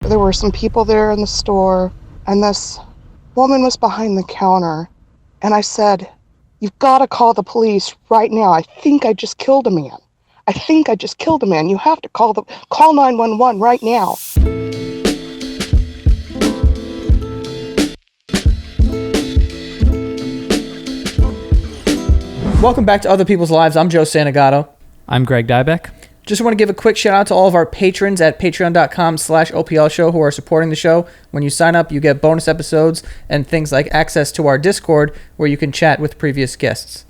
There were some people there in the store, and this woman was behind the counter, and I said, "You've got to call the police right now. I think I just killed a man. I think I just killed a man. You have to call 911 right now." Welcome back to Other People's Lives. I'm Joe Santagato. I'm Greg Dybec. Just want to give a quick shout out to all of our patrons at patreon.com/OPL show who are supporting the show. When you sign up, you get bonus episodes and things like access to our Discord where you can chat with previous guests.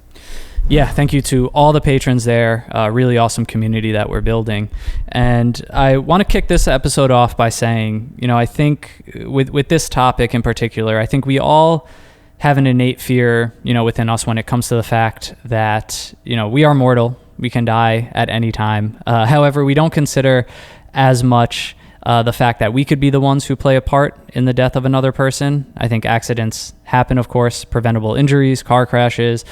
Yeah, thank you to all the patrons there. Really awesome community that we're building. And I want to kick this episode off by saying, I think with this topic in particular, I think we all have an innate fear, within us when it comes to the fact that, we are mortal. We can die at any time. However, we don't consider as much the fact that we could be the ones who play a part in the death of another person. I think accidents happen, of course, preventable injuries, car crashes.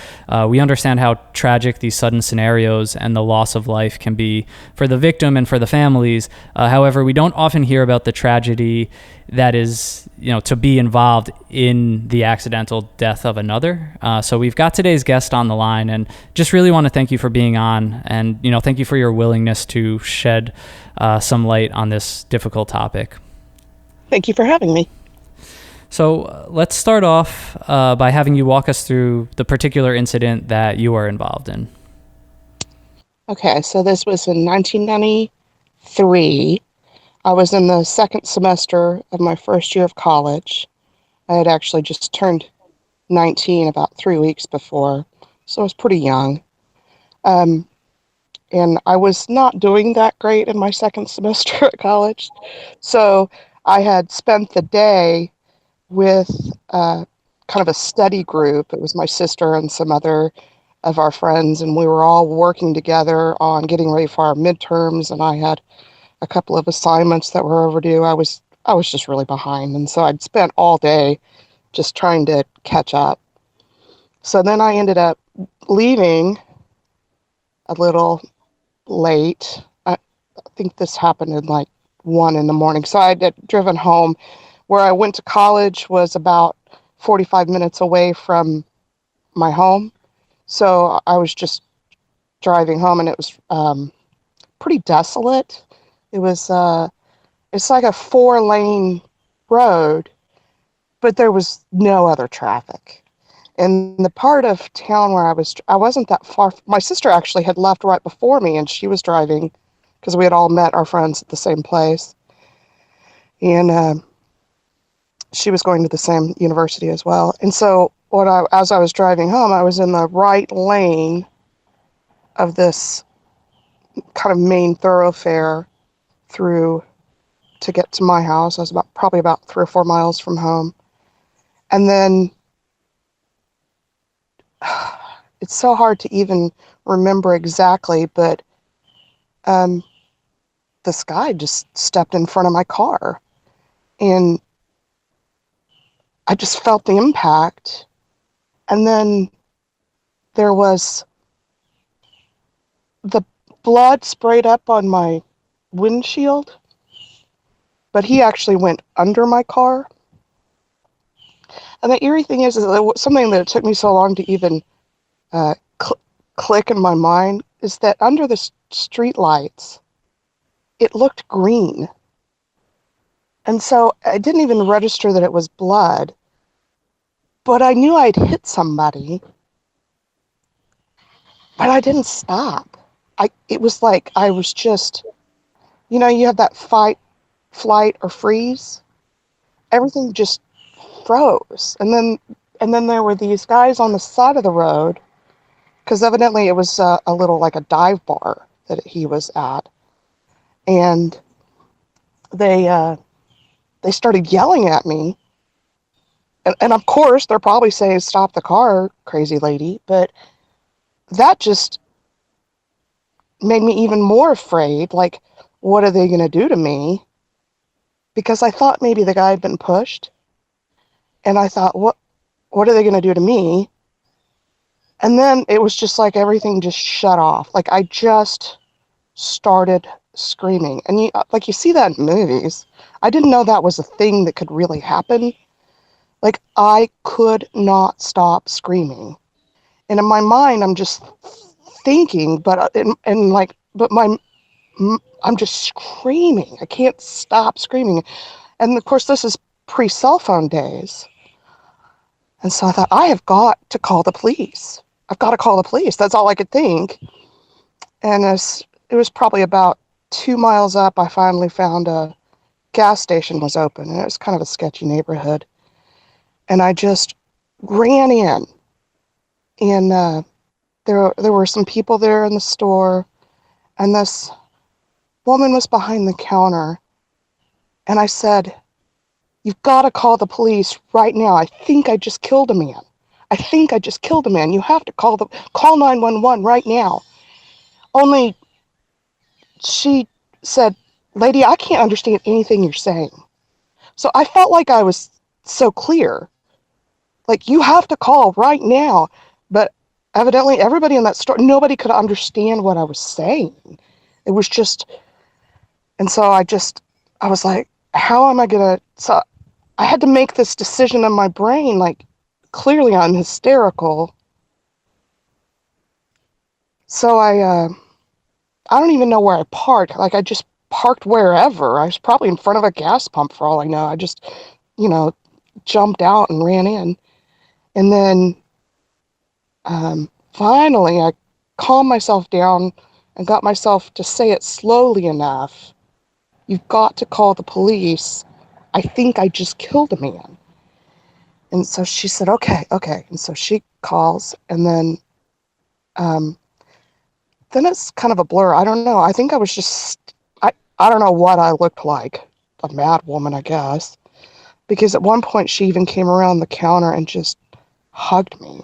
We understand how tragic these sudden scenarios and the loss of life can be for the victim and for the families. However, we don't often hear about the tragedy that is, to be involved in the accidental death of another. So we've got today's guest on the line, and just really want to thank you for being on, and thank you for your willingness to shed some light on this difficult topic. Thank you for having me. So let's start off by having you walk us through the particular incident that you were involved in. Okay, so this was in 1993. I was in the second semester of my first year of college. I had actually just turned 19 about 3 weeks before, so I was pretty young. And I was not doing that great in my second semester at college. So I had spent the day with kind of a study group. It was my sister and some other of our friends, and we were all working together on getting ready for our midterms, and I had a couple of assignments that were overdue. I was just really behind, and so I'd spent all day just trying to catch up. So then I ended up leaving a little late. I think this happened at like 1 a.m. So I had driven home. Where I went to college was about 45 minutes away from my home. So I was just driving home, and it was pretty desolate. It was it's like a 4-lane road, but there was no other traffic. And the part of town where I wasn't that far. My sister actually had left right before me, and she was driving because we had all met our friends at the same place. And she was going to the same university as well. And so as I was driving home, I was in the right lane of this kind of main thoroughfare through to get to my house. I was probably about 3 or 4 miles from home. And then it's so hard to even remember exactly, but this guy just stepped in front of my car, and I just felt the impact. And then there was the blood sprayed up on my windshield, but he actually went under my car. And the eerie thing is that it was something that it took me so long to even click in my mind is that under the street lights, it looked green. And so I didn't even register that it was blood, but I knew I'd hit somebody, but I didn't stop. It was like I was just, you have that fight, flight, or freeze. Everything just froze. And then there were these guys on the side of the road, because evidently it was a little like a dive bar that he was at. And they started yelling at me. And of course, they're probably saying, "Stop the car, crazy lady." But that just made me even more afraid. Like, what are they going to do to me? Because I thought maybe the guy had been pushed. And I thought, what are they going to do to me? And then it was just like everything just shut off. Like I just started screaming. And you see that in movies. I didn't know that was a thing that could really happen. Like, I could not stop screaming. And in my mind, I'm just thinking, I'm just screaming. I can't stop screaming. And of course, this is pre-cell phone days. And so I thought, I have got to call the police. I've got to call the police. That's all I could think. And it was probably about 2 miles up, I finally found a gas station was open. And it was kind of a sketchy neighborhood. And I just ran in. And there were some people there in the store. And this woman was behind the counter. And I said, "You've got to call the police right now. I think I just killed a man. I think I just killed a man. You have to call 911 right now." Only she said, "Lady, I can't understand anything you're saying." So I felt like I was so clear. Like, you have to call right now. But evidently everybody in that store, nobody could understand what I was saying. It was just, and so I was like, how am I going to, so I had to make this decision in my brain, like, clearly I'm hysterical. So I don't even know where I parked. Like, I just parked wherever. I was probably in front of a gas pump for all I know. I just, jumped out and ran in. And then finally I calmed myself down and got myself to say it slowly enough. "You've got to call the police. I think I just killed a man." And so she said, okay. And so she calls, and then it's kind of a blur. I don't know. I think I was just, I don't know what I looked like. A mad woman, I guess. Because at one point she even came around the counter and just hugged me.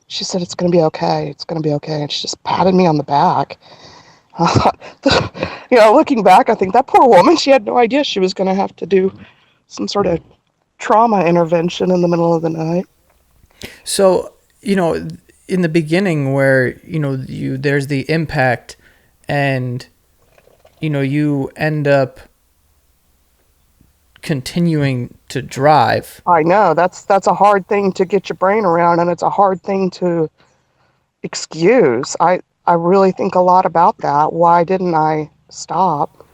She said, "It's going to be okay. It's going to be okay." And she just patted me on the back. I thought, looking back, I think that poor woman, she had no idea she was going to have to do some sort of trauma intervention in the middle of the night. So, in the beginning where, there's the impact and, you end up continuing to drive. I know, that's a hard thing to get your brain around, and it's a hard thing to excuse. I really think a lot about that. Why didn't I stop?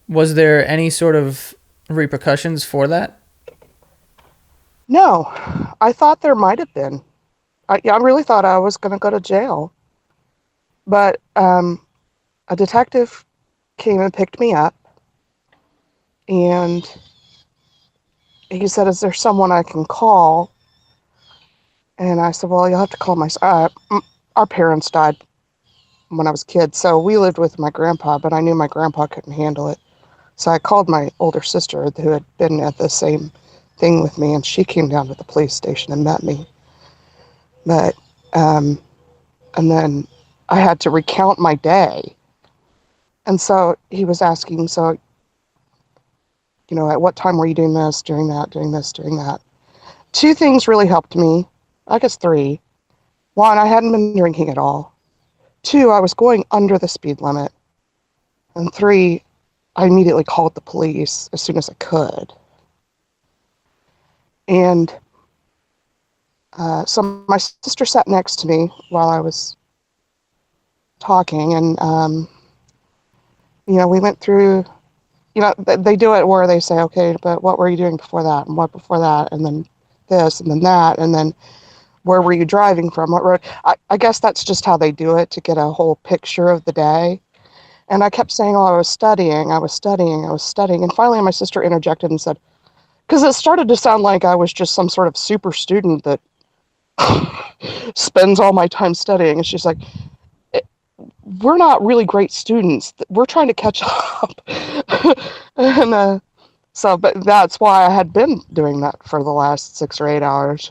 Was there any sort of repercussions for that? No, I thought there might have been. I really thought I was going to go to jail. But a detective came and picked me up, and he said, "Is there someone I can call?" And I said, "Well, you'll have to call our parents died when I was a kid, so we lived with my grandpa, but I knew my grandpa couldn't handle it. So I called my older sister, who had been at the same thing with me, and she came down to the police station and met me. But, and then I had to recount my day. And so he was asking, so, at what time were you doing this, doing that, doing this, doing that? 2 things really helped me. I guess 3. 1, I hadn't been drinking at all. 2, I was going under the speed limit. And 3, I immediately called the police as soon as I could. And so my sister sat next to me while I was talking, and, we went through, they do it where they say, "Okay, but what were you doing before that, and what before that, and then this, and then that, and then where were you driving from, what road?" I guess that's just how they do it, to get a whole picture of the day. And I kept saying, "Oh, I was studying. And finally my sister interjected and said, because it started to sound like I was just some sort of super student that spends all my time studying. And she's like, "We're not really great students. We're trying to catch up." And but that's why I had been doing that for the last 6 or 8 hours,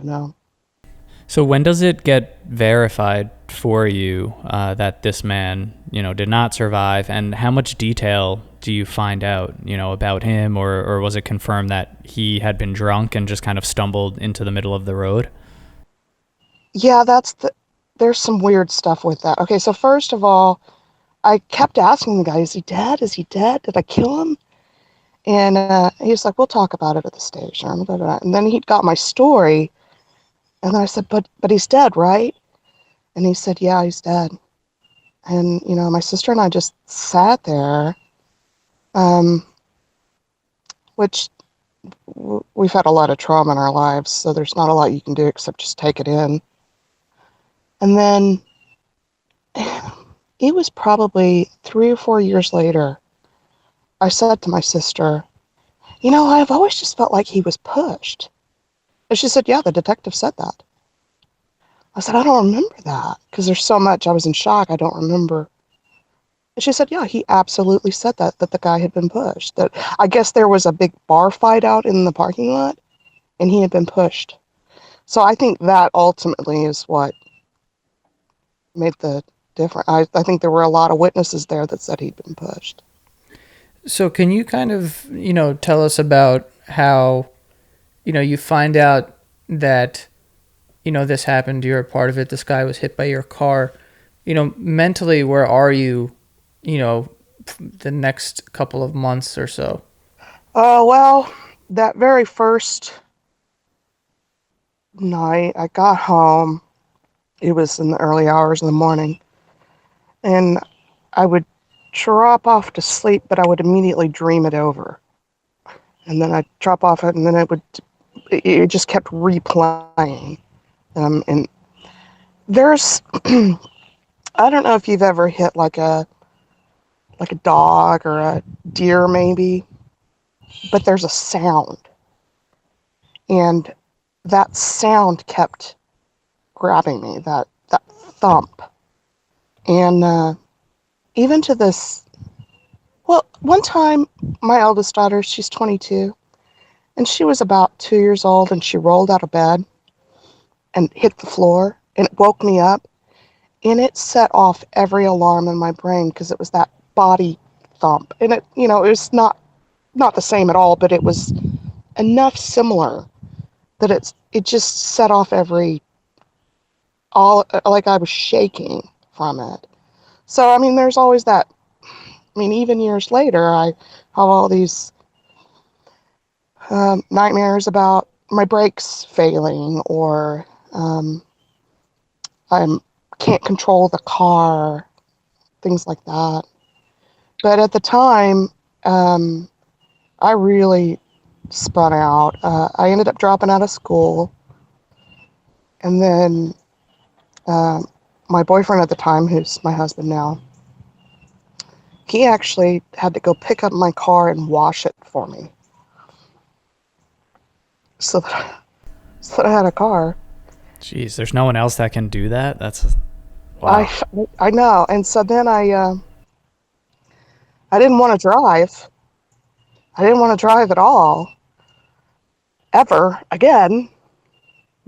So when does it get verified for you that this man, did not survive, and how much detail do you find out, about him, or was it confirmed that he had been drunk and just kind of stumbled into the middle of the road? Yeah, there's some weird stuff with that. Okay, so first of all, I kept asking the guy, is he dead? Is he dead? Did I kill him? And he was like, we'll talk about it at the station. Blah, blah, blah. And then he got my story. And then I said, but he's dead, right? And he said, yeah, he's dead. And, my sister and I just sat there, which we've had a lot of trauma in our lives, so there's not a lot you can do except just take it in. And then it was probably 3 or 4 years later, I said to my sister, I've always just felt like he was pushed. And she said, yeah, the detective said that. I said, I don't remember that because there's so much. I was in shock. I don't remember. And she said, yeah, he absolutely said that the guy had been pushed. That I guess there was a big bar fight out in the parking lot and he had been pushed. So I think that ultimately is what made the difference. I think there were a lot of witnesses there that said he'd been pushed. So can you kind of, tell us about how, you find out that, this happened, you're a part of it, this guy was hit by your car, mentally, where are you, the next couple of months or so? Well, that very first night I got home, it was in the early hours of the morning, and I would drop off to sleep, but I would immediately dream it over. And then I'd drop off it, and then it just kept replaying. And there's, I don't know if you've ever hit like a dog or a deer maybe, but there's a sound. And that sound kept grabbing me, that thump. And even to this, well, one time, my eldest daughter, she's 22, and she was about 2 years old, and she rolled out of bed and hit the floor, and it woke me up, and it set off every alarm in my brain because it was that body thump. And it was not the same at all, but it was enough similar that it just set off like I was shaking from it. So, there's always that. Even years later, I have all these nightmares about my brakes failing, or I can't control the car, things like that. But at the time, I really spun out. I ended up dropping out of school, and then my boyfriend at the time, who's my husband now, he actually had to go pick up my car and wash it for me, so that I had a car. Jeez, there's no one else that can do that? That's wow. I know. And so then I didn't want to drive. I didn't want to drive at all, ever again.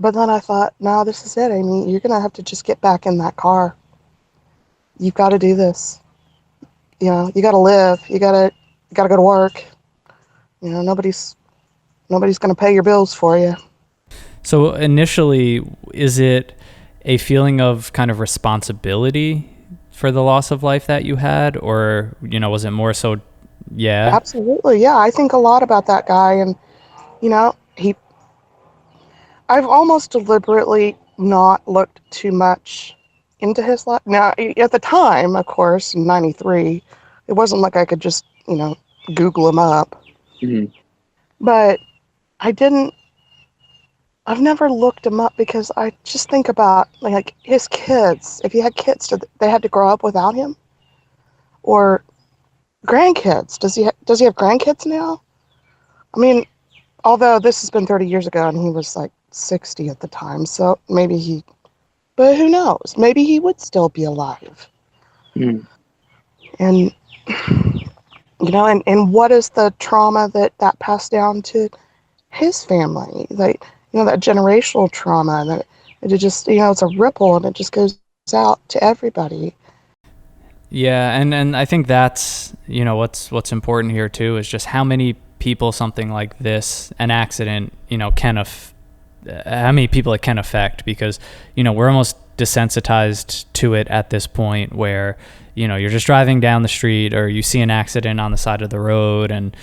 But then I thought, no, this is it, Amy. You're going to have to just get back in that car. You've got to do this. You got to live. You got to go to work. Nobody's going to pay your bills for you. So initially, is it a feeling of kind of responsibility for the loss of life that you had, or, was it more so, yeah? Absolutely, yeah. I think a lot about that guy, and, I've almost deliberately not looked too much into his life. Now, at the time, of course, in 93, it wasn't like I could just, Google him up. Mm-hmm. But I've never looked him up because I just think about, like his kids. If he had kids, they had to grow up without him? Or grandkids. Does he have grandkids now? Although this has been 30 years ago and he was like 60 at the time, so maybe but who knows? Maybe he would still be alive. Mm. And, and what is the trauma that passed down to his family? That generational trauma, that it just, it's a ripple and it just goes out to everybody. Yeah, and I think that's, what's important here too, is just how many people something like this, an accident, how many people it can affect, because, we're almost desensitized to it at this point where, you're just driving down the street or you see an accident on the side of the road. And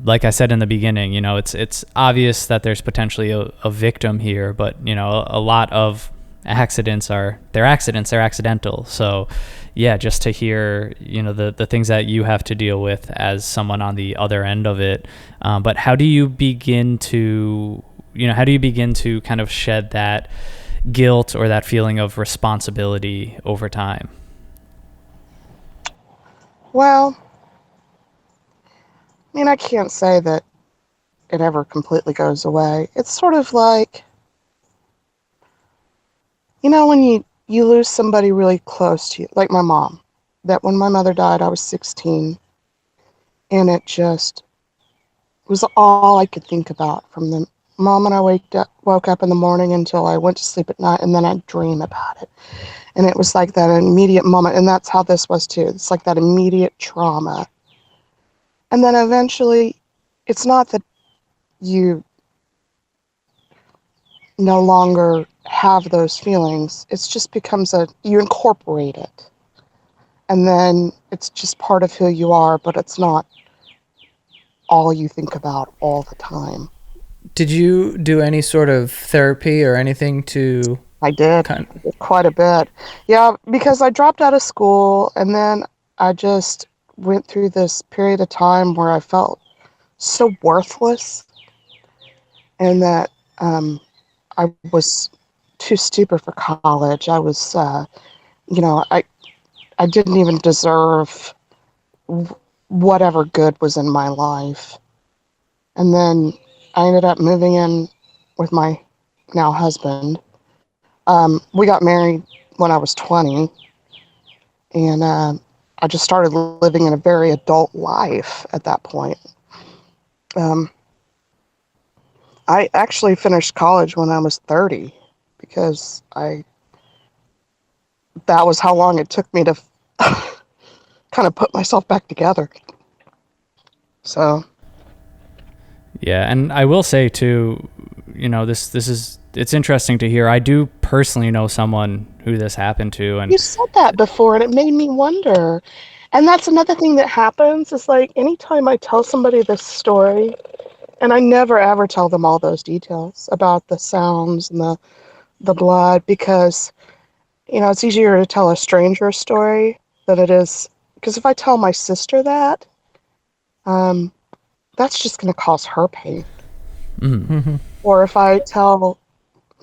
like I said in the beginning, it's obvious that there's potentially a victim here, but, a lot of accidents they're accidental. So yeah, just to hear, the things that you have to deal with as someone on the other end of it. But how do you begin to kind of shed that guilt or that feeling of responsibility over time? Well, I mean, I can't say that it ever completely goes away. It's sort of like, when you lose somebody really close to you, like my mom, that when my mother died, I was 16, and it just was all I could think about from the moment I woke up in the morning until I went to sleep at night, and then I'd dream about it. And it was like that immediate moment, and that's how this was too. It's like that immediate trauma. And then eventually, it's not that you no longer have those feelings. It's just becomes you incorporate it. And then it's just part of who you are, but it's not all you think about all the time. Did you do any sort of therapy or anything to... I did quite a bit. Yeah, because I dropped out of school, and then I just went through this period of time where I felt so worthless, and that I was too stupid for college. I was, I didn't even deserve whatever good was in my life. And then I ended up moving in with my now husband. We got married when I was 20, and I just started living in a very adult life at that point. I actually finished college when I was 30 because that was how long it took me to kind of put myself back together. So. Yeah, and I will say too, it's interesting to hear. I do personally know someone who this happened to, and you said that before, and it made me wonder. And that's another thing that happens is like anytime I tell somebody this story, and I never ever tell them all those details about the sounds and the blood, because it's easier to tell a stranger a story than it is, because if I tell my sister that, that's just going to cause her pain. Mm-hmm. Or if I tell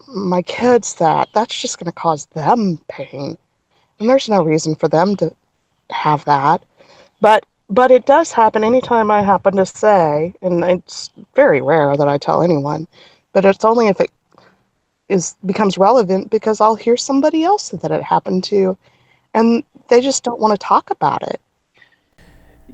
my kids that, that's just going to cause them pain. And there's no reason for them to have that. But it does happen anytime I happen to say, and it's very rare that I tell anyone, but it's only if it becomes relevant, because I'll hear somebody else that it happened to, and they just don't want to talk about it.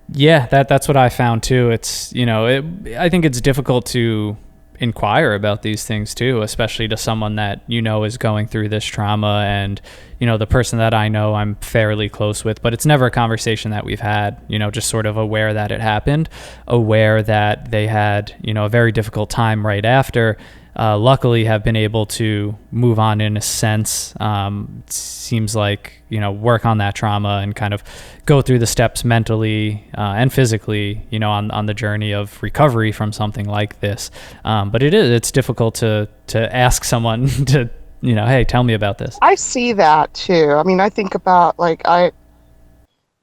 Yeah, that's what I found too. It's, I think it's difficult to inquire about these things too, especially to someone that is going through this trauma. And the person that I know I'm fairly close with, but it's never a conversation that we've had, just sort of aware that it happened, aware that they had a very difficult time right after. Luckily have been able to move on in a sense. It seems like, work on that trauma and kind of go through the steps mentally and physically, on the journey of recovery from something like this. But it's difficult to ask someone to, hey, tell me about this. I see that too. I mean, I think about, like, I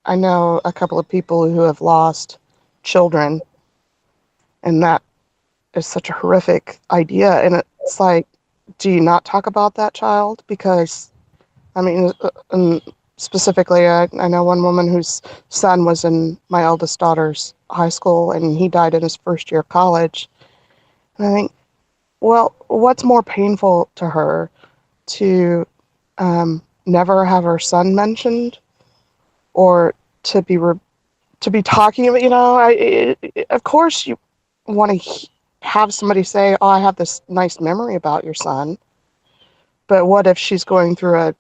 know a couple of people who have lost children, and that is such a horrific idea. And it's like, do you not talk about that child? Because, I mean, specifically, I know one woman whose son was in my eldest daughter's high school, and he died in his first year of college. And I think, well, what's more painful to her, to never have her son mentioned, or to be talking about, of course you want to have somebody say, oh, I have this nice memory about your son, but what if she's going through a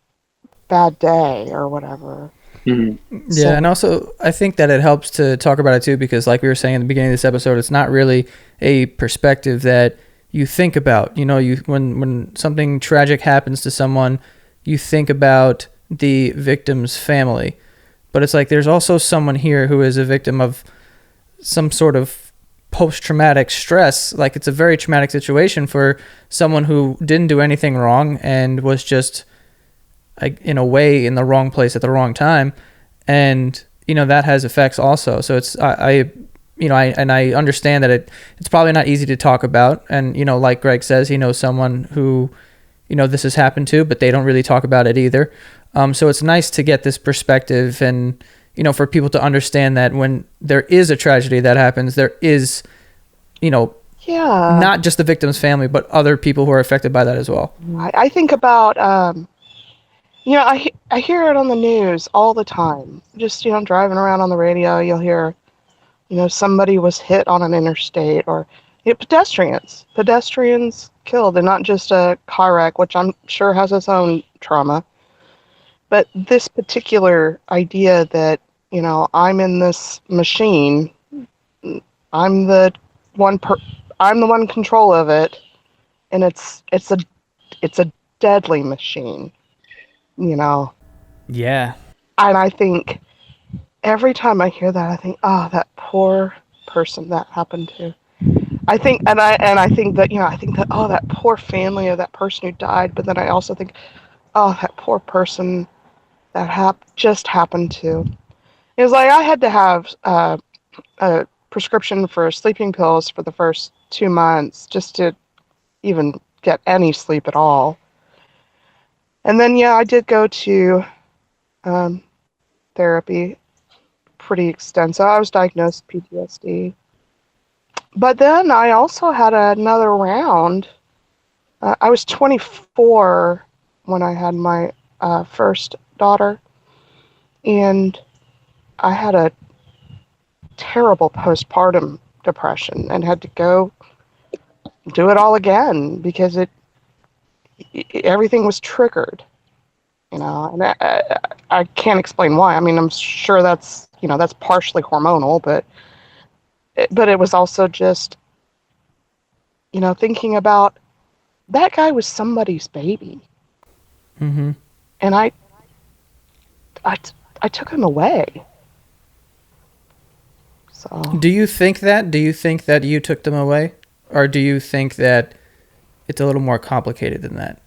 bad day or whatever? Mm-hmm. Yeah, and also I think that it helps to talk about it too, because like we were saying in the beginning of this episode, it's not really a perspective that you think about. When something tragic happens to someone, you think about the victim's family. But it's like there's also someone here who is a victim of some sort of post-traumatic stress. Like, it's a very traumatic situation for someone who didn't do anything wrong and was just, like, in a way in the wrong place at the wrong time. And, you know, that has effects also. So it's, I understand that it's probably not easy to talk about. And, you know, like Greg says, he knows someone who, you know, this has happened to, but they don't really talk about it either. So it's nice to get this perspective and, you know, for people to understand that when there is a tragedy that happens, there is, you know, not just the victim's family, but other people who are affected by that as well. I think about, you know, I hear it on the news all the time. Just, you know, driving around on the radio, you'll hear, you know, somebody was hit on an interstate, or, you know, pedestrians killed, and not just a car wreck, which I'm sure has its own trauma. But this particular idea that, you know, I'm in this machine, I'm the one in control of it, and it's a deadly machine, you know. Yeah. And I think every time I hear that, I think, oh, that poor person that happened to. I think that, you know, oh, that poor family of that person who died. But then I also think, oh, that poor person that just happened to. It was like I had to have a prescription for sleeping pills for the first 2 months just to even get any sleep at all. And then, yeah, I did go to therapy, pretty extensive. I was diagnosed with PTSD. But then I also had another round. I was 24 when I had my first daughter, and I had a terrible postpartum depression and had to go do it all again because everything was triggered, you know, and I can't explain why. I mean, I'm sure that's, you know, that's partially hormonal, but it was also just, you know, thinking about that guy was somebody's baby. Mm-hmm. And I took him away. So. Do you think that? Do you think that you took them away? Or do you think that it's a little more complicated than that?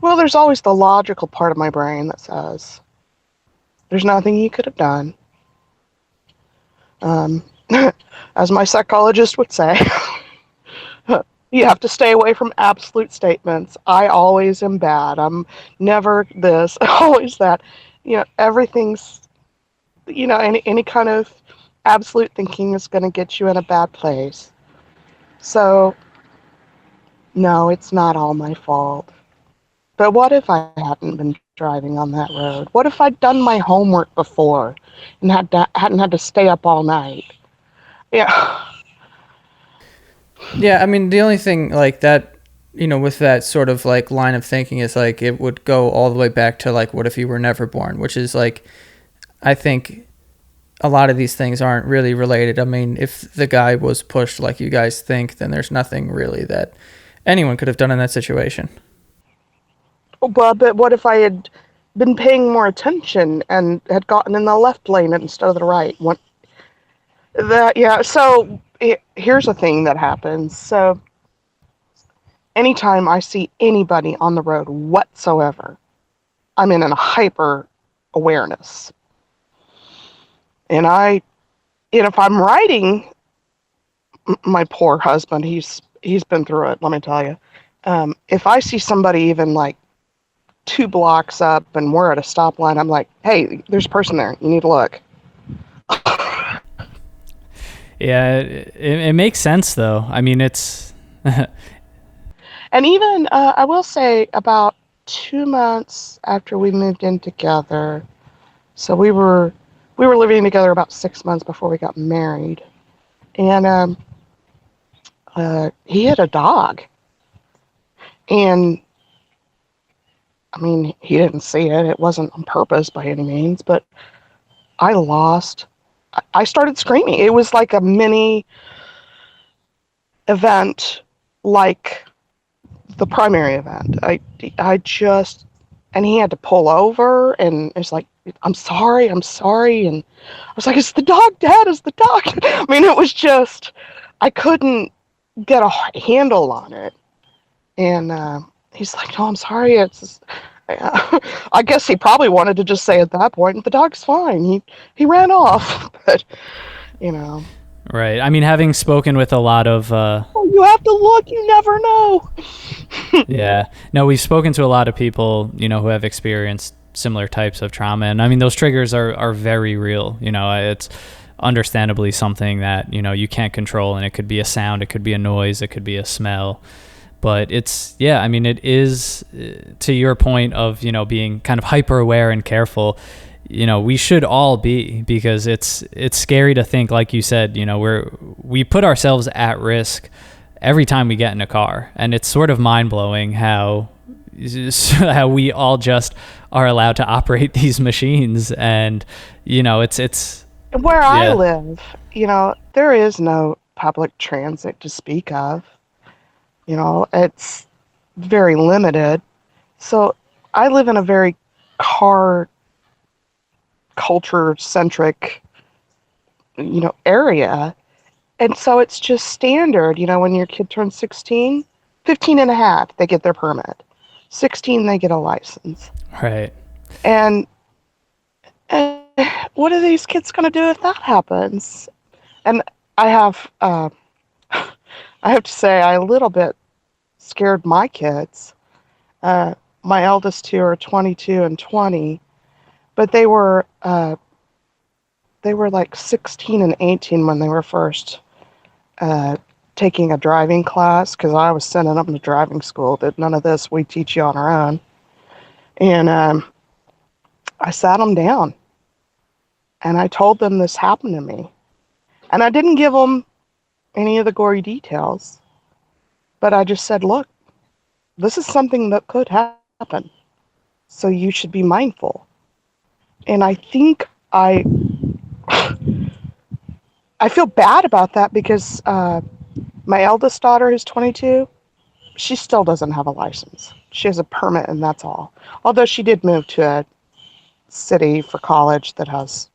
Well, there's always the logical part of my brain that says, there's nothing you could have done. As my psychologist would say, you have to stay away from absolute statements. I always am bad. I'm never this, always that. You know, everything's, you know, any kind of absolute thinking is going to get you in a bad place. So, no, it's not all my fault. But what if I hadn't been driving on that road? What if I'd done my homework before and hadn't had to stay up all night? Yeah. Yeah, I mean, the only thing like that, you know, with that sort of like line of thinking is like it would go all the way back to like, what if you were never born? Which is like, I think a lot of these things aren't really related. I mean, if the guy was pushed like you guys think, then there's nothing really that anyone could have done in that situation. Well, but what if I had been paying more attention and had gotten in the left lane instead of the right? So here's a thing that happens. So anytime I see anybody on the road whatsoever, I'm in a hyper awareness. And if I'm riding, my poor husband, he's been through it, let me tell you. If I see somebody even like 2 blocks up and we're at a stoplight, I'm like, hey, there's a person there. You need to look. Yeah, it makes sense, though. I mean, it's... And even, I will say, about 2 months after we moved in together, so we were living together about 6 months before we got married, and he had a dog. And, I mean, he didn't see it. It wasn't on purpose by any means, but I started screaming. It was like a mini event, like the primary event. I just, and he had to pull over, and it's like, I'm sorry. And I was like, is the dog dead? Is the dog? I mean, it was just, I couldn't get a handle on it. And he's like, no, I'm sorry. It's, I guess he probably wanted to just say at that point, the dog's fine. He ran off, but you know. Right. I mean, having spoken with a lot of Oh, you have to look. You never know. yeah. No, we've spoken to a lot of people, who have experienced similar types of trauma. And I mean, those triggers are very real. It's understandably something that, you can't control. And it could be a sound, it could be a noise, it could be a smell. But it is, to your point of, being kind of hyper aware and careful, we should all be, because it's scary to think, like you said, we put ourselves at risk every time we get in a car. And it's sort of mind blowing how we all just are allowed to operate these machines. And, it's where I live, there is no public transit to speak of. It's very limited. So I live in a very car culture centric, area. And so it's just standard, when your kid turns 16, 15 and a half, they get their permit. 16, they get a license. Right. And what are these kids going to do if that happens? And I have to say, I a little bit scared my kids. My eldest two are 22 and 20, but they were like 16 and 18 when they were first taking a driving class, because I was sending them to driving school. That none of this, we teach you on our own. And I sat them down, and I told them this happened to me. And I didn't give them any of the gory details, but I just said, look, this is something that could happen, so you should be mindful. And I think I feel bad about that, because my eldest daughter, who's 22, she still doesn't have a license. She has a permit, and that's all. Although she did move to a city for college that has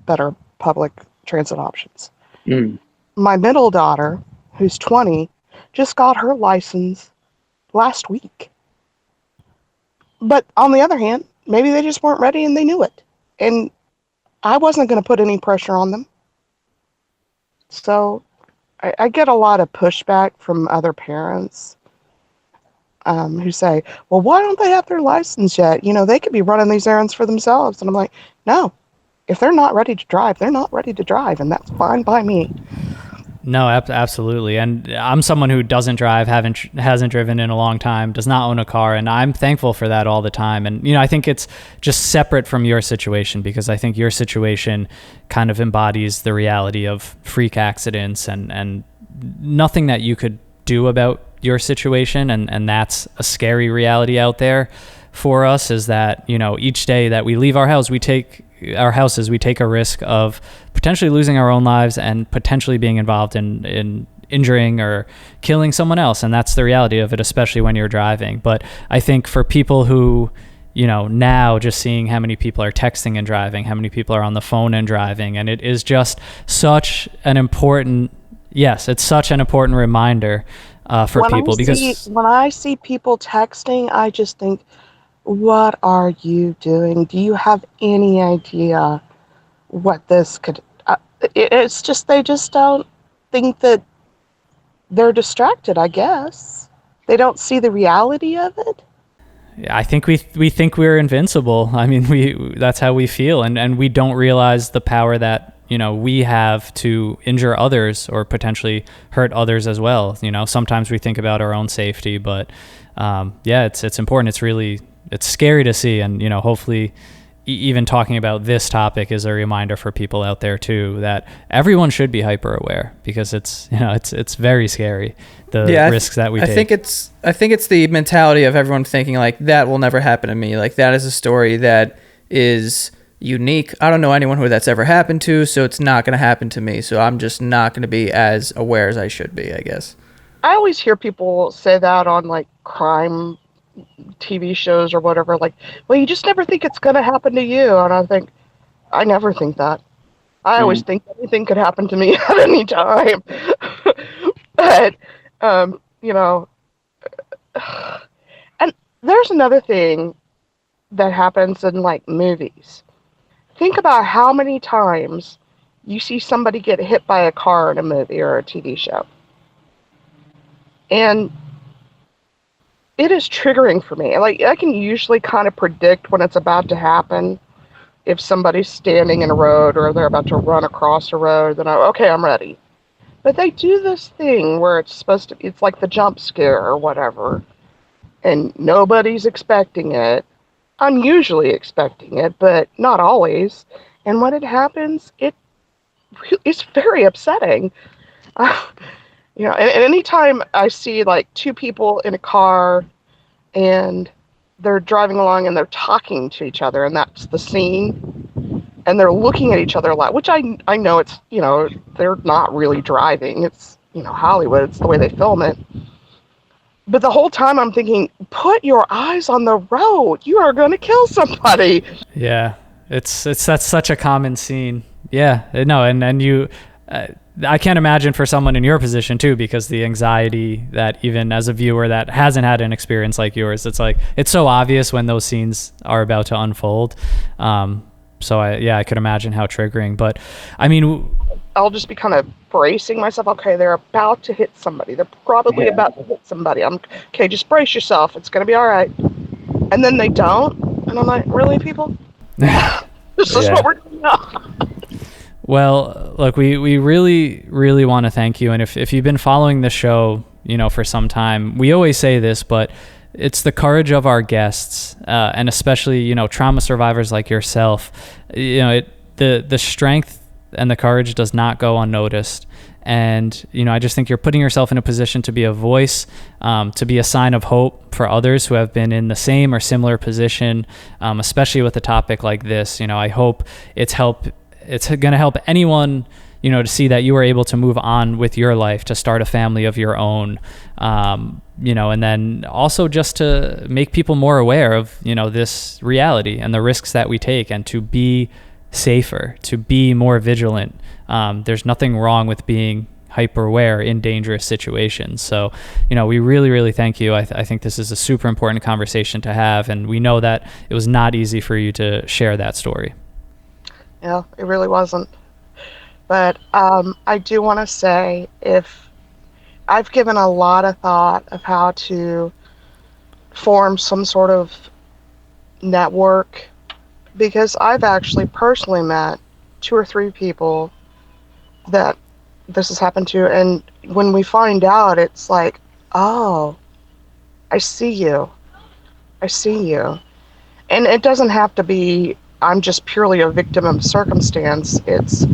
better public transit options. Mm. My middle daughter, who's 20, just got her license last week. But on the other hand, maybe they just weren't ready and they knew it. And I wasn't going to put any pressure on them. So I get a lot of pushback from other parents who say, well, why don't they have their license yet? They could be running these errands for themselves. And I'm like, no, if they're not ready to drive, they're not ready to drive. And that's fine by me. No, absolutely. And I'm someone who doesn't drive, hasn't driven in a long time, does not own a car. And I'm thankful for that all the time. And, I think it's just separate from your situation, because I think your situation kind of embodies the reality of freak accidents and nothing that you could do about your situation. And that's a scary reality out there for us, is that, each day that we leave our house, we take a risk of potentially losing our own lives and potentially being involved in injuring or killing someone else. And that's the reality of it, especially when you're driving. But I think for people who, now just seeing how many people are texting and driving, how many people are on the phone and driving, and it is just such an important, it's such an important reminder for people. Because when I see people texting, I just think, what are you doing? Do you have any idea what this could... it's just, they just don't think that they're distracted, I guess. They don't see the reality of it. I think we think we're invincible. I mean, that's how we feel. And we don't realize the power that, we have to injure others or potentially hurt others as well. Sometimes we think about our own safety, but it's important. It's scary to see. And, hopefully even talking about this topic is a reminder for people out there too, that everyone should be hyper aware, because it's very scary, the risks that we take. I think it's the mentality of everyone thinking like, that will never happen to me. Like, that is a story that is unique. I don't know anyone who that's ever happened to, so it's not going to happen to me. So I'm just not going to be as aware as I should be, I guess. I always hear people say that on like crime TV shows or whatever. Like, well, you just never think it's going to happen to you. And I think, I never think that. I always think anything could happen to me at any time. But, you know, and there's another thing that happens in like movies. Think about how many times you see somebody get hit by a car in a movie or a TV show. And it is triggering for me. Like, I can usually kind of predict when it's about to happen. If somebody's standing in a road or they're about to run across a road, then I'm ready. But they do this thing where it's supposed to be, it's like the jump scare or whatever, and nobody's expecting it. I'm usually expecting it, but not always. And when it happens, it's very upsetting. You know, and anytime I see like two people in a car and they're driving along and they're talking to each other, and that's the scene, and they're looking at each other a lot, which I know it's, you know, they're not really driving. It's, you know, Hollywood. It's the way they film it. But the whole time I'm thinking, put your eyes on the road. You are going to kill somebody. Yeah, that's such a common scene. Yeah, no, and you, I can't imagine for someone in your position too, because the anxiety that even as a viewer that hasn't had an experience like yours, it's like, it's so obvious when those scenes are about to unfold. So I could imagine how triggering, but I mean, I'll just be kind of bracing myself. Okay, they're about to hit somebody. They're probably about to hit somebody. Okay, just brace yourself. It's going to be all right. And then they don't. And I'm like, really, people? This is what we're doing now. Well, look, we really, really want to thank you. And if you've been following the show, you know, for some time, we always say this, but it's the courage of our guests, and especially, you know, trauma survivors like yourself. You know, the strength and the courage does not go unnoticed. And, you know, I just think you're putting yourself in a position to be a voice, to be a sign of hope for others who have been in the same or similar position, especially with a topic like this. You know, I hope it's going to help anyone, you know, to see that you were able to move on with your life, to start a family of your own, you know, and then also just to make people more aware of, you know, this reality and the risks that we take, and to be safer, to be more vigilant. There's nothing wrong with being hyper aware in dangerous situations. So, you know, we really, really thank you. I think this is a super important conversation to have, and we know that it was not easy for you to share that story. Yeah, it really wasn't. But I do want to say, if I've given a lot of thought of how to form some sort of network, because I've actually personally met 2 or 3 people that this has happened to, and when we find out, it's like, oh, I see you. And it doesn't have to be, I'm just purely a victim of circumstance. It's,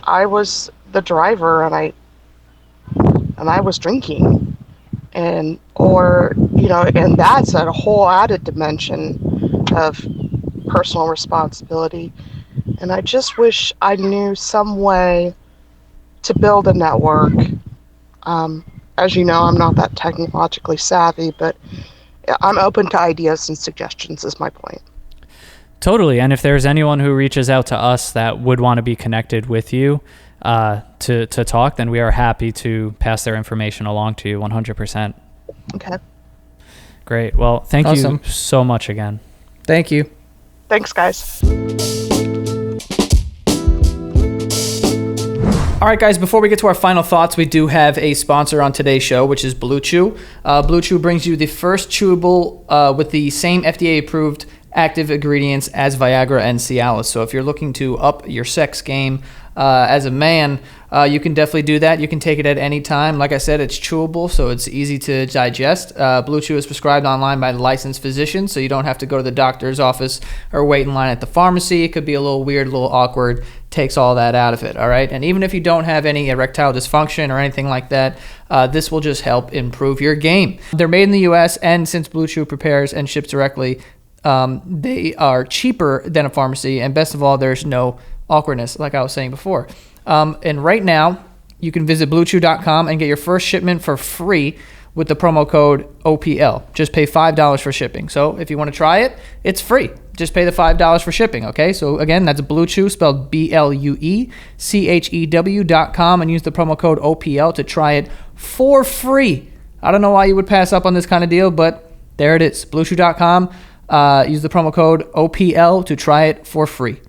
I was the driver, and I was drinking, or, you know, and that's a whole added dimension of personal responsibility. And I just wish I knew some way to build a network. As you know, I'm not that technologically savvy, but I'm open to ideas and suggestions is my point. Totally. And if there's anyone who reaches out to us that would want to be connected with you to talk, then we are happy to pass their information along to you 100%. Okay. Great. Well, thank you so much again. Thank you. Thanks, guys. All right, guys, before we get to our final thoughts, we do have a sponsor on today's show, which is Blue Chew. Blue Chew brings you the first chewable with the same FDA-approved active ingredients as Viagra and Cialis. So if you're looking to up your sex game as a man, you can definitely do that. You can take it at any time. Like I said, it's chewable, so it's easy to digest. Blue Chew is prescribed online by licensed physicians, so you don't have to go to the doctor's office or wait in line at the pharmacy. It could be a little weird, a little awkward. Takes all that out of it, all right? And even if you don't have any erectile dysfunction or anything like that, this will just help improve your game. They're made in the U.S., and since Blue Chew prepares and ships directly, they are cheaper than a pharmacy, and best of all, there's no awkwardness, like I was saying before. And right now, you can visit bluechew.com and get your first shipment for free with the promo code OPL. Just pay $5 for shipping. So if you want to try it, it's free. Just pay the $5 for shipping, okay? So again, that's Blue Chew, spelled BLUECHEW.com, and use the promo code OPL to try it for free. I don't know why you would pass up on this kind of deal, but there it is. BlueChew.com. Use the promo code OPL to try it for free.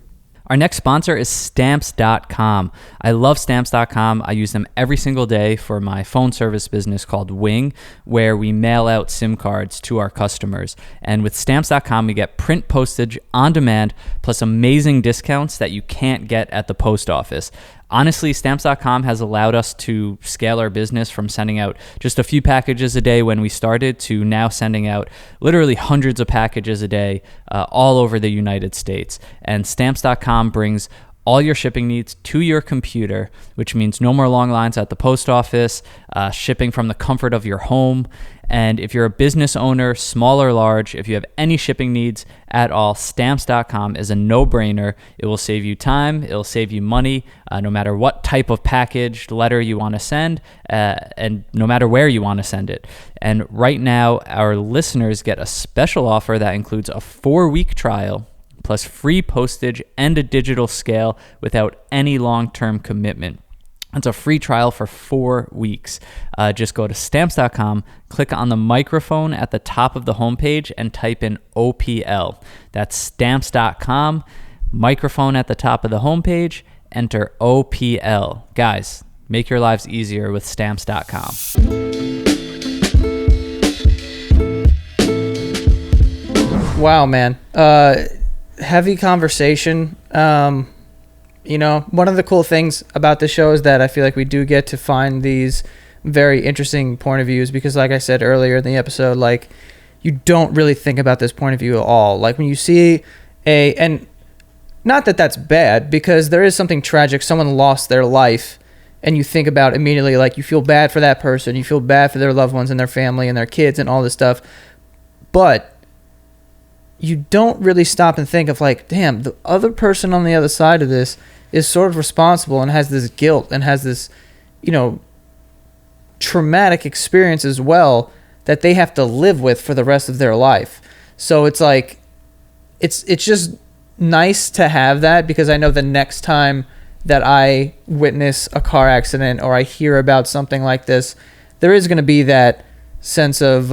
Our next sponsor is Stamps.com. I love Stamps.com. I use them every single day for my phone service business called Wing, where we mail out SIM cards to our customers. And with Stamps.com, we get print postage on demand, plus amazing discounts that you can't get at the post office. Honestly, Stamps.com has allowed us to scale our business from sending out just a few packages a day when we started to now sending out literally hundreds of packages a day all over the United States. And Stamps.com brings all your shipping needs to your computer, which means no more long lines at the post office, shipping from the comfort of your home. And if you're a business owner, small or large, if you have any shipping needs at all, Stamps.com is a no-brainer. It will save you time. It will save you money, no matter what type of package, letter you want to send, and no matter where you want to send it. And right now, our listeners get a special offer that includes a 4-week trial, plus free postage and a digital scale without any long-term commitment. It's a free trial for 4 weeks. Just go to Stamps.com, click on the microphone at the top of the homepage, and type in OPL. That's Stamps.com, microphone at the top of the homepage, enter OPL. Guys, make your lives easier with Stamps.com. Wow, man. Heavy conversation. You know, one of the cool things about this show is that I feel like we do get to find these very interesting point of views because, like I said earlier in the episode, like, you don't really think about this point of view at all. Like, when you see and not that that's bad, because there is something tragic, someone lost their life, and you think about immediately, like, you feel bad for that person, you feel bad for their loved ones and their family and their kids and all this stuff, but you don't really stop and think of, like, damn, the other person on the other side of this is sort of responsible and has this guilt and has this, you know, traumatic experience as well that they have to live with for the rest of their life. So it's like, it's just nice to have that, because I know the next time that I witness a car accident or I hear about something like this, there is going to be that sense of,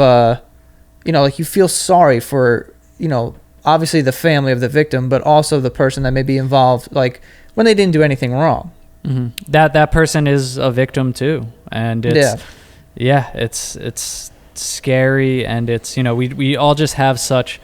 you know, like, you feel sorry for, you know, obviously the family of the victim, but also the person that may be involved, like, when they didn't do anything wrong. Mm-hmm. That person is a victim too, and it's it's scary, and it's, you know, we all just have such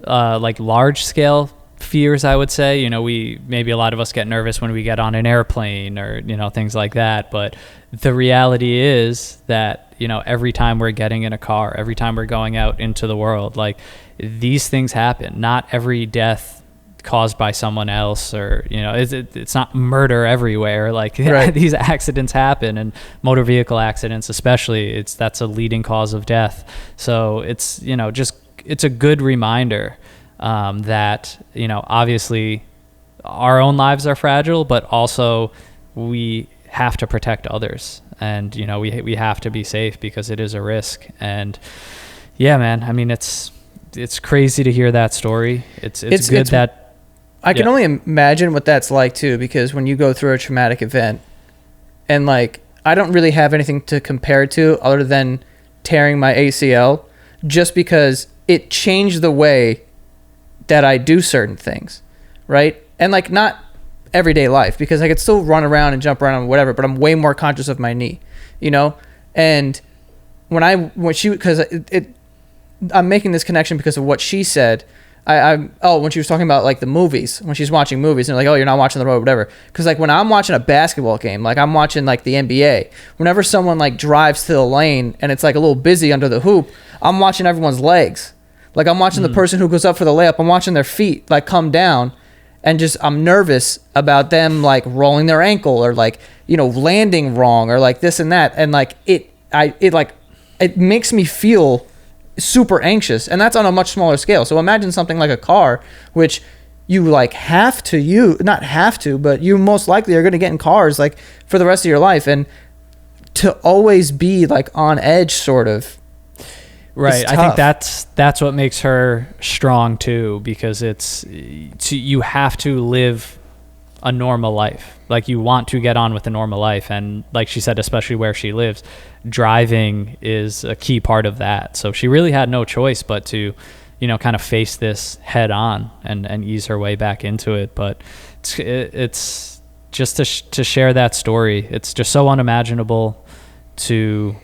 like large scale fears, I would say. You know, maybe a lot of us get nervous when we get on an airplane or, you know, things like that, but the reality is that, you know, every time we're getting in a car, every time we're going out into the world, like, these things happen. Not every death caused by someone else, or, you know, it's not murder everywhere. Like, right. These accidents happen, and motor vehicle accidents especially, that's a leading cause of death. So it's, you know, just, it's a good reminder that, you know, obviously our own lives are fragile, but also we have to protect others, and, you know, we have to be safe because it is a risk. And yeah, man, I mean, it's crazy to hear that story. It's good that I can only imagine what that's like too, because when you go through a traumatic event, and, like, I don't really have anything to compare it to other than tearing my ACL, just because it changed the way that I do certain things, right? And, like, not everyday life, because I could still run around and jump around and whatever, but I'm way more conscious of my knee, you know? And I'm making this connection because of what she said. When she was talking about, like, the movies, when she's watching movies, and they're like, oh, you're not watching the road, whatever. Because, like, when I'm watching a basketball game, like, I'm watching, like, the NBA, whenever someone, like, drives to the lane and it's, like, a little busy under the hoop, I'm watching everyone's legs. Like, I'm watching the person who goes up for the layup, I'm watching their feet, like, come down, and just, I'm nervous about them, like, rolling their ankle, or, like, you know, landing wrong, or, like, this and that. And, like, it makes me feel super anxious, and that's on a much smaller scale. So imagine something like a car, which you like have to, not have to, but you most likely are going to get in cars like for the rest of your life. And to always be like on edge sort of. Right. I think that's what makes her strong too, because you have to live a normal life. Like you want to get on with a normal life. And like she said, especially where she lives, driving is a key part of that. So she really had no choice but to, kind of face this head on and ease her way back into it. But it's just to share that story. It's just so unimaginable to,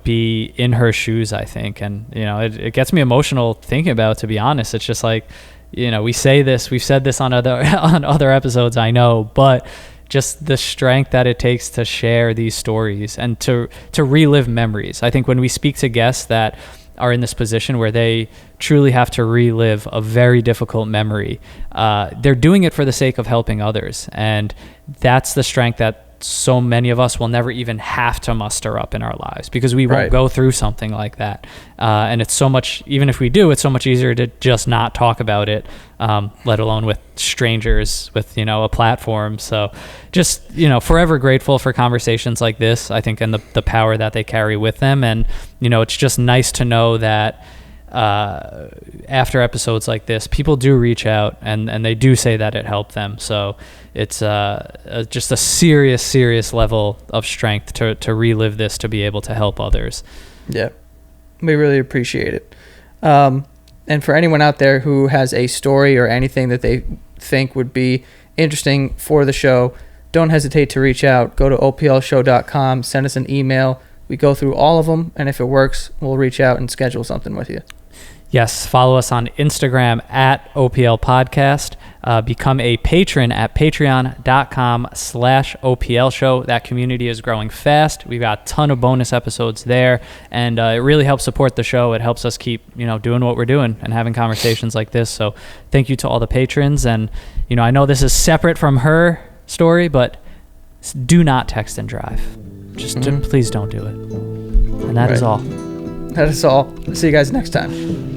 be in her shoes, I think. And, it gets me emotional thinking about it, to be honest. It's just like, we've said this on other episodes, I know, but just the strength that it takes to share these stories and to relive memories. I think when we speak to guests that are in this position where they truly have to relive a very difficult memory, they're doing it for the sake of helping others. And that's the strength that so many of us will never even have to muster up in our lives, because we won't go through something like that. And it's so much, even if we do, it's so much easier to just not talk about it, let alone with strangers with, a platform. So just, forever grateful for conversations like this, I think, and the power that they carry with them. And, it's just nice to know that after episodes like this, people do reach out and they do say that it helped them. So it's just a serious level of strength to relive this, to be able to help others. Yeah, we really appreciate it. And for anyone out there who has a story or anything that they think would be interesting for the show, don't hesitate to reach out. Go to oplshow.com, send us an email. We go through all of them, and if it works, we'll reach out and schedule something with you. Yes, follow us on Instagram at OPL Podcast. Become a patron at patreon.com/OPL Show. That community is growing fast. We've got a ton of bonus episodes there, and it really helps support the show. It helps us keep, doing what we're doing and having conversations like this. So thank you to all the patrons. And, I know this is separate from her story, but do not text and drive. Just please don't do it. And that is all. That is all. See you guys next time.